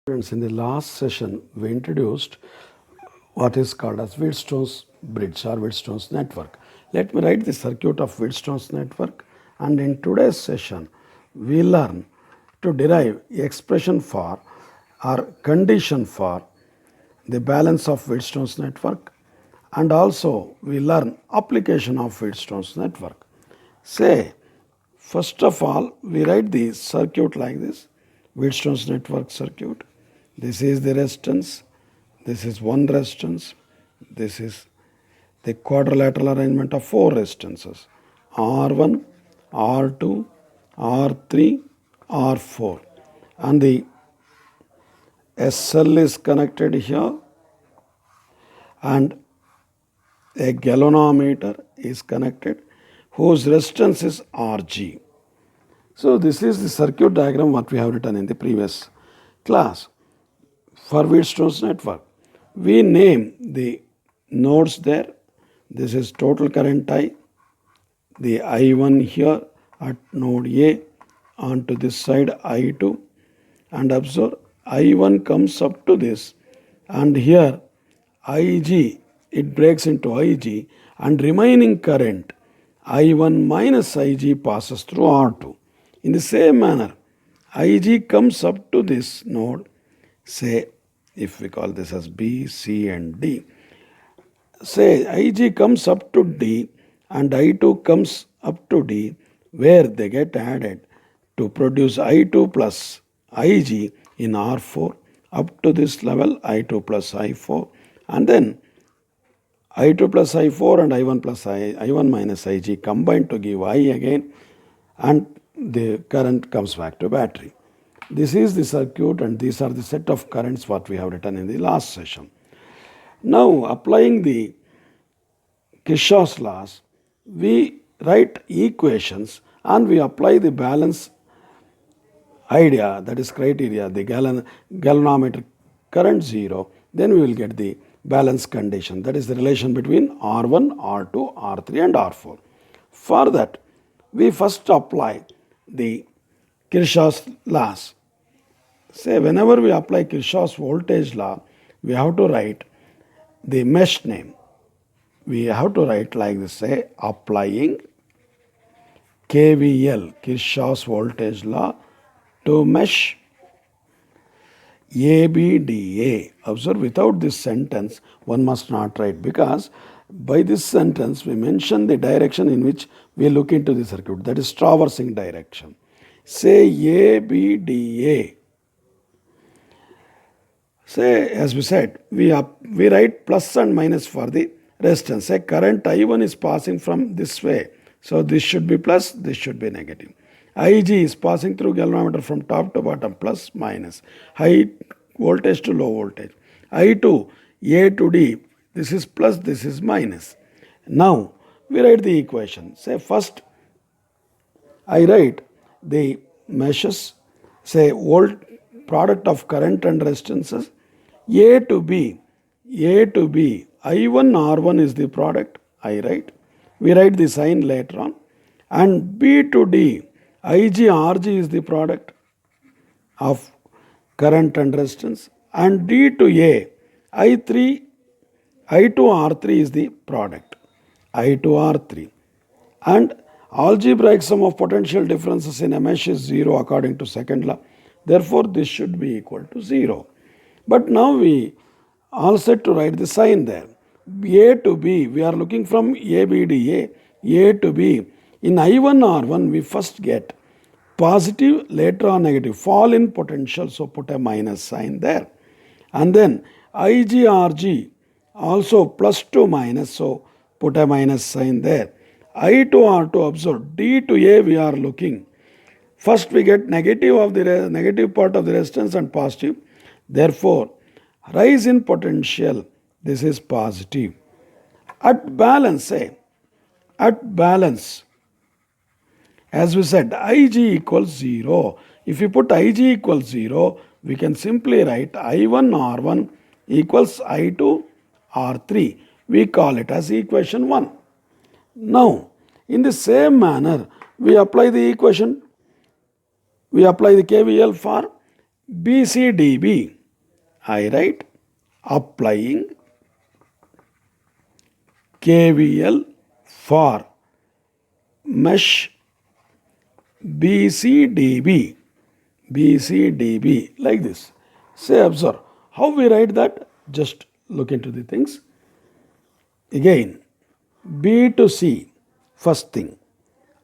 Friends, in the last session, we introduced what is called as Wheatstone's bridge or Wheatstone's network. Let me write the circuit of Wheatstone's network, and in today's session, we learn to derive expression for or condition for the balance of Wheatstone's network, and also we learn application of Wheatstone's network. Say, first of all, we write the circuit like this, Wheatstone's network circuit. This is the resistance, this is one resistance, this is the quadrilateral arrangement of four resistances, R1, R2, R3, R4. And the SL is connected here, and a galvanometer is connected whose resistance is Rg. So this is the circuit diagram what we have written in the previous class. For Wheatstone's network, we name the nodes there. This is total current I, the I1 here at node A, onto this side I2, and observe I1 comes up to this, and here Ig, it breaks into Ig, and remaining current I1 minus Ig passes through R2. In the same manner, Ig comes up to this node, say if we call this as B, C and D. Say Ig comes up to D and I2 comes up to D, where they get added to produce I2 plus Ig in R4 up to this level, I2 plus I4, and then I2 plus I4 and I1 plus I1 minus Ig combined to give I again, and the current comes back to battery. This is the circuit, and these are the set of currents what we have written in the last session. Now, applying the Kirchhoff's laws, we write equations and we apply the balance idea, that is criteria, the galvanometer current 0, then we will get the balance condition, that is the relation between R1, R2, R3 and R4. For that, we first apply the Kirchhoff's laws. Say whenever we apply Kirchhoff's voltage law, we have to write the mesh name. We have to write like this, say applying KVL, Kirchhoff's voltage law, to mesh ABDA. Observe, without this sentence, one must not write, because by this sentence we mention the direction in which we look into the circuit, that is traversing direction. Say ABDA. Say, as we said, we write plus and minus for the resistance. Say current I1 is passing from this way, so this should be plus, this should be negative. Ig is passing through galvanometer from top to bottom, plus, minus. High voltage to low voltage. I2, A to D, this is plus, this is minus. Now, we write the equation. Say first, I write the meshes, say product of current and resistances, A to B, I1 R1 is the product, I write. We write the sign later on. And B to D, Ig Rg is the product of current and resistance. And D to A, I2 R3 is the product, I2 R3. And algebraic sum of potential differences in a mesh is 0 according to second law. Therefore, this should be equal to 0. But now we all set to write the sign there. A to B, we are looking from ABDA, A to B. In I1 R1, we first get positive, later on negative, fall in potential, so put a minus sign there. And then Ig Rg, also plus to minus, so put a minus sign there. I to R2, observe, D to A we are looking. First we get negative of the negative part of the resistance and positive. Therefore, rise in potential, this is positive. At balance, say, at balance, as we said, Ig equals 0. If we put Ig equals 0, we can simply write I1 R1 equals I2 R3. We call it as equation 1. Now, in the same manner, we apply the equation, we apply the KVL for BCDB, I write applying KVL for mesh BCDB, BCDB, like this. Say, observe. How we write that? Just look into the things. Again, B to C, first thing.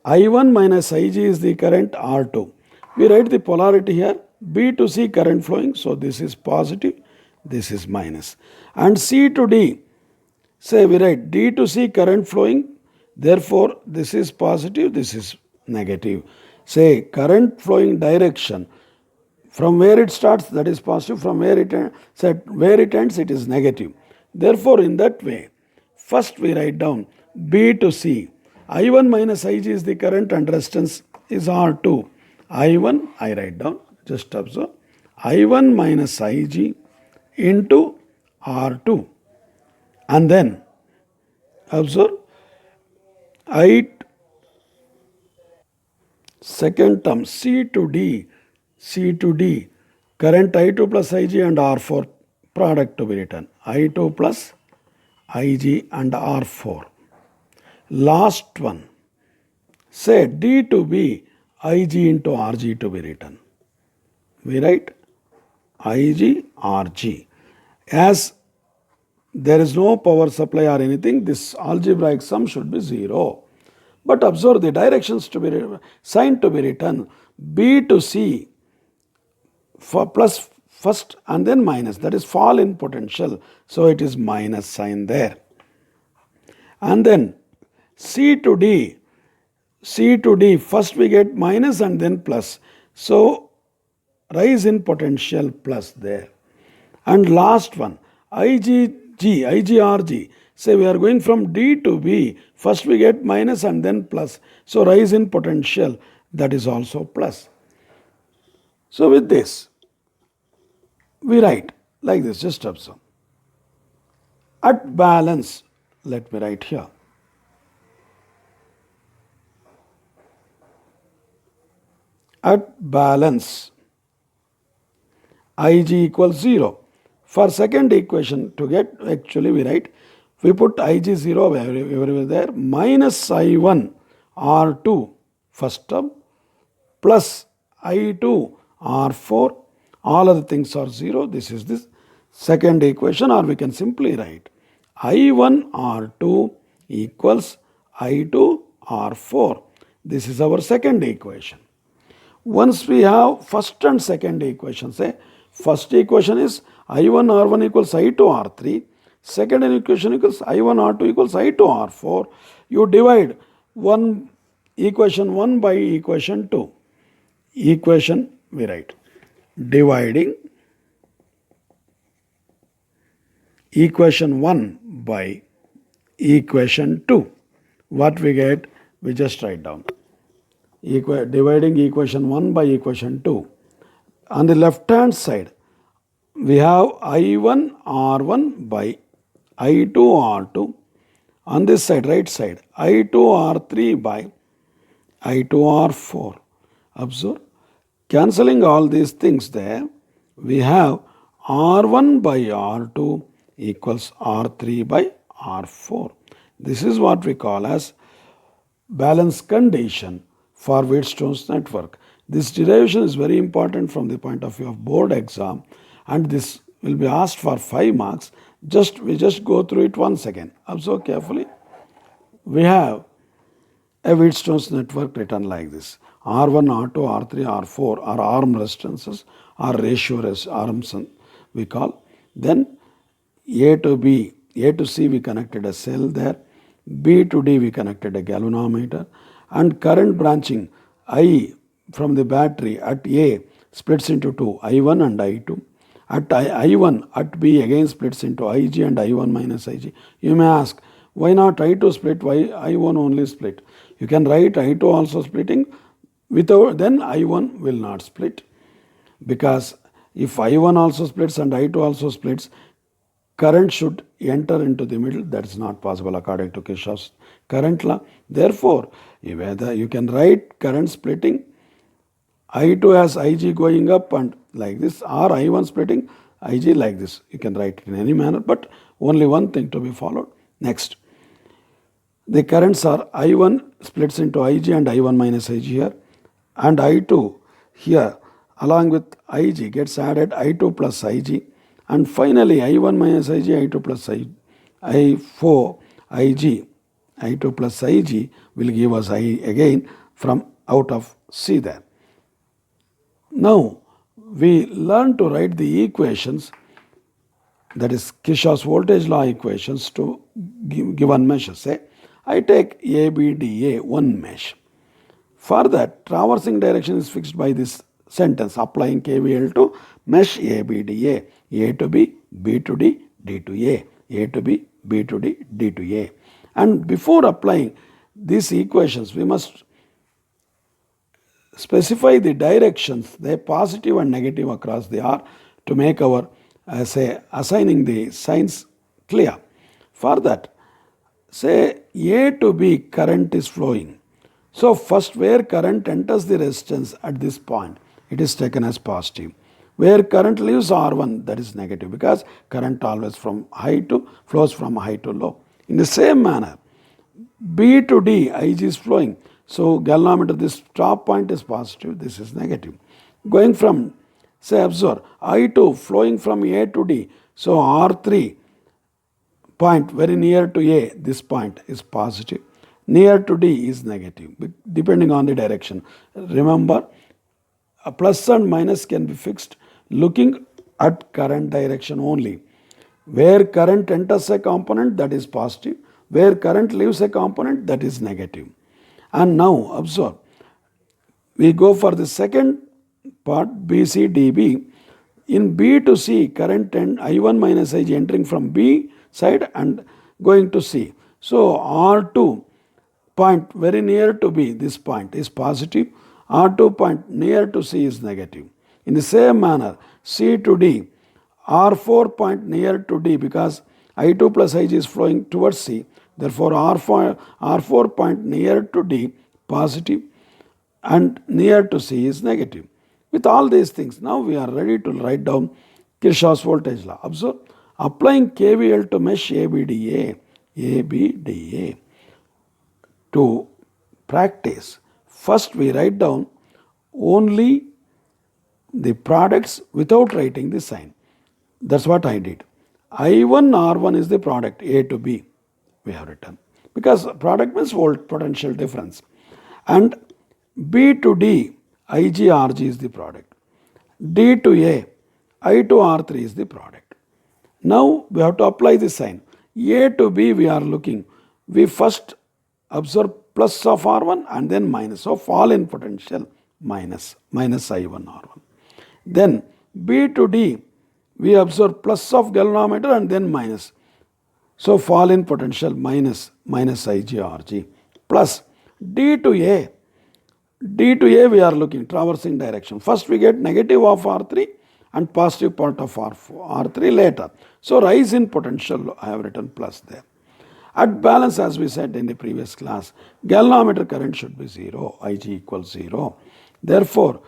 I1 minus Ig is the current R2. We write the polarity here. B to C current flowing. So this is positive, this is minus. And C to D, say we write D to C current flowing. Therefore, this is positive, this is negative. Say current flowing direction. From where it starts, that is positive. From where it ends, it is negative. Therefore, in that way, first we write down B to C. I1 minus Ig is the current and resistance is R2. I1, I write down, just observe. I1 minus Ig into R2. And then, observe, second term, C to D, current I2 plus Ig and R4 product to be written. I2 plus Ig and R4. Last one, say D to B, Ig into Rg to be written. We write Ig, Rg. As there is no power supply or anything, this algebraic sum should be 0. But observe the directions to be sign to be written. B to C for plus first and then minus. That is fall in potential. So it is minus sign there. And then C to D, first we get minus and then plus. So rise in potential plus there. And last one, IGRG. Say we are going from D to B, first we get minus and then plus. So rise in potential, that is also plus. So with this, we write like this, just observe. At balance, let me write here. At balance, Ig equals 0. For second equation to get, actually we write, we put Ig 0 everywhere there, minus I1 R2 first term plus I2 R4, all other things are 0. This is this second equation, or we can simply write I1 R2 equals I2 R4. This is our second equation. Once we have first and second equation, say first equation is I1 R1 equals I2 R3. Second equation equals I1 R2 equals I2 R4. You divide equation 1 by equation 2. Equation we write dividing equation 1 by equation 2. What we get, we just write down. Dividing equation 1 by equation 2. On the left hand side, we have I1 R1 by I2 R2. On this side, right side, I2 R3 by I2 R4. Observe, cancelling all these things there, we have R1 by R2 equals R3 by R4. This is what we call as balance condition for Wheatstone's network. This derivation is very important from the point of view of board exam, and this will be asked for 5 marks. We just go through it once again. Observe carefully. We have a Wheatstone's network written like this. R1, R2, R3, R4 are arm resistances or ratio arms we call. Then A to B, A to C we connected a cell there. B to D we connected a galvanometer. And current branching I from the battery at A splits into two, I1 and I2. At I1 at B again splits into Ig and I1 minus Ig. You may ask, why not I2 split, why I1 only split? You can write I2 also splitting, without then I1 will not split. Because if I1 also splits and I2 also splits, current should enter into the middle. That is not possible according to Kirchhoff's current law. Therefore, you can write current splitting I2 has Ig going up and like this, or I1 splitting Ig like this. You can write it in any manner, but only one thing to be followed. Next, the currents are I1 splits into Ig and I1 minus Ig here, and I2 here along with Ig gets added I2 plus Ig, and finally I1 minus Ig, I2 plus I4 Ig, I2 plus Ig will give us I again from out of C there. Now we learn to write the equations, that is Kirchhoff's voltage law equations to given meshes. Say I take ABDA one mesh. For that, traversing direction is fixed by this sentence, applying KVL to mesh ABDA, A to B, B to D, D to A to B, B to D, D to A. And before applying these equations, we must specify the directions, the positive and negative across the R, to make our say assigning the signs clear. For that, say A to B current is flowing. So first, where current enters the resistance at this point, it is taken as positive. Where current leaves R1, that is negative, because current always from high to flows from high to low. In the same manner, B to D, Ig is flowing. So galvanometer, this top point is positive, this is negative. Going from, say, observe, I2 flowing from A to D. So R3 point very near to A, this point is positive. Near to D is negative, depending on the direction. Remember, a plus and minus can be fixed looking at current direction only. Where current enters a component, that is positive. Where current leaves a component, that is negative. And now observe, we go for the second part, BC DB. In B to C, current and I1 minus Ig entering from B side and going to C. So R2 point very near to B, this point is positive. R2 point near to C is negative. In the same manner, C to D, R4 point near to D, because I2 plus Ig is flowing towards C. Therefore, R4 point near to D positive and near to C is negative. With all these things, now we are ready to write down Kirchhoff's voltage law. Observe, applying KVL to mesh ABDA, to practice. First, we write down only the products without writing the sign. That's what I did. I1 R1 is the product, A to B, we have written, because product means volt potential difference. And B to D, Ig Rg is the product. D to A, I to R3 is the product. Now we have to apply the sign. A to B we are looking. We first observe plus of R1 and then minus. So fall in potential minus I1 R1. Then B to D we observe plus of galvanometer and then minus. So fall in potential minus Ig Rg, plus D to A. D to A we are looking traversing direction. First we get negative of R3 and positive part of R3 later. So rise in potential, I have written plus there. At balance, as we said in the previous class, galvanometer current should be 0, Ig equals 0. Therefore,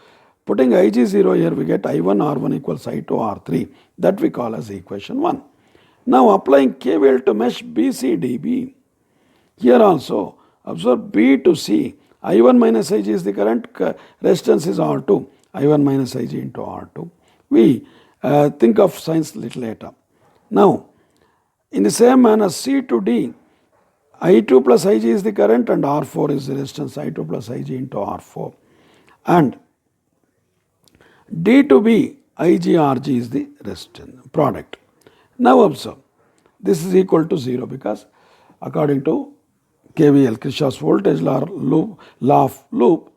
putting Ig 0 here, we get I1 R1 equals I2 R3. That we call as equation 1. Now applying KVL to mesh BC DB. Here also, observe B to C. I1 minus Ig is the current, resistance is R2. I1 minus Ig into R2. We think of signs little later. Now, in the same manner, C to D, I2 plus Ig is the current and R4 is the resistance, I2 plus Ig into R4. And D to B, Ig Rg is the resistance, product. Now observe, this is equal to 0 because according to KVL, Kirchhoff's voltage law of loop,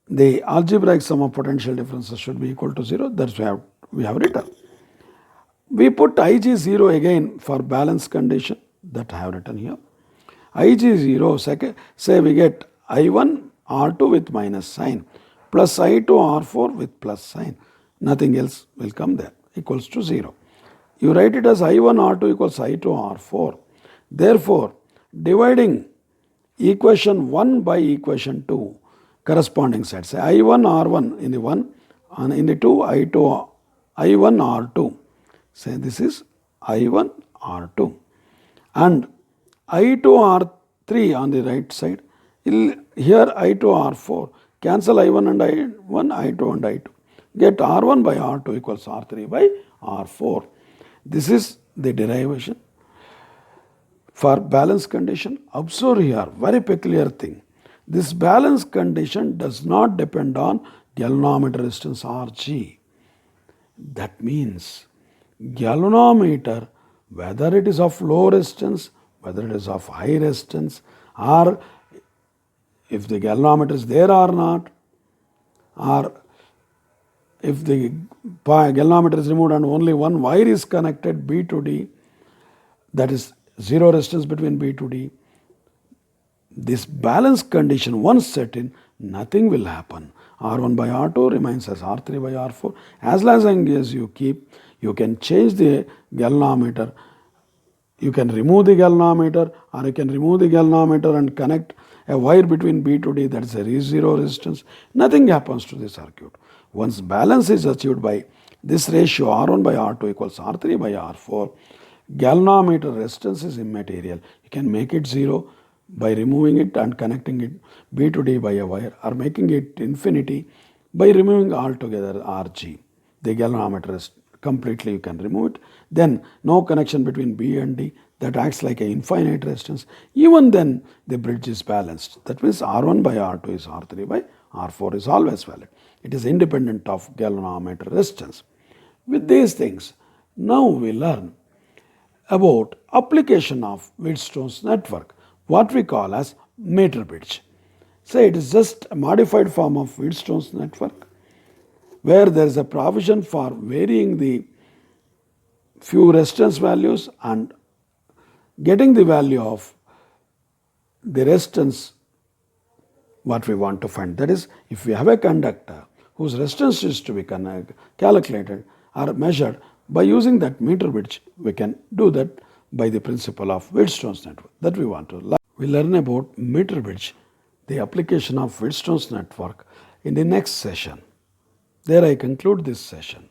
the algebraic sum of potential differences should be equal to 0. That's why we have written. We put Ig 0 again for balance condition, that I have written here. Ig 0, say we get I1 R2 with minus sign plus I2 R4 with plus sign. Nothing else will come there, equals to 0. You write it as I1 R2 equals I2 R4. Therefore, dividing equation 1 by equation 2, corresponding sides. Say I1 R1 in the 1, and in the 2 I2 I1 R2. Say this is I1 R2 and I2 R3 on the right side. Here I2 R4. Cancel I1 and I1, I2 and I2. Get R1 by R2 equals R3 by R4. This is the derivation. For balance condition, observe here, very peculiar thing. This balance condition does not depend on galvanometer resistance Rg. That means galvanometer, whether it is of low resistance, whether it is of high resistance, or if the galvanometer is there or not, or if the galvanometer is removed and only one wire is connected B to D, that is zero resistance between B to D, this balance condition once set in, nothing will happen. R1 by R2 remains as R3 by R4. As long as you keep, you can change the galvanometer. You can remove the galvanometer, or you can remove the galvanometer and connect a wire between B to D, that is a zero resistance. Nothing happens to the circuit. Once balance is achieved by this ratio R1 by R2 equals R3 by R4, galvanometer resistance is immaterial. You can make it zero by removing it and connecting it B to D by a wire, or making it infinity by removing altogether Rg. The galvanometer is completely, you can remove it. Then no connection between B and D, that acts like an infinite resistance. Even then the bridge is balanced. That means R1 by R2 is R3 by R4 is always valid. It is independent of galvanometer resistance. With these things, now we learn about application of Wheatstone's network, what we call as meter bridge. Say it is just a modified form of Wheatstone's network, where there is a provision for varying the few resistance values and getting the value of the resistance what we want to find. That is, if we have a conductor whose resistance is to be calculated or measured by using that meter bridge, we can do that by the principle of Wheatstone's network that we want to learn. We learn about meter bridge, the application of Wheatstone's network, in the next session. There I conclude this session.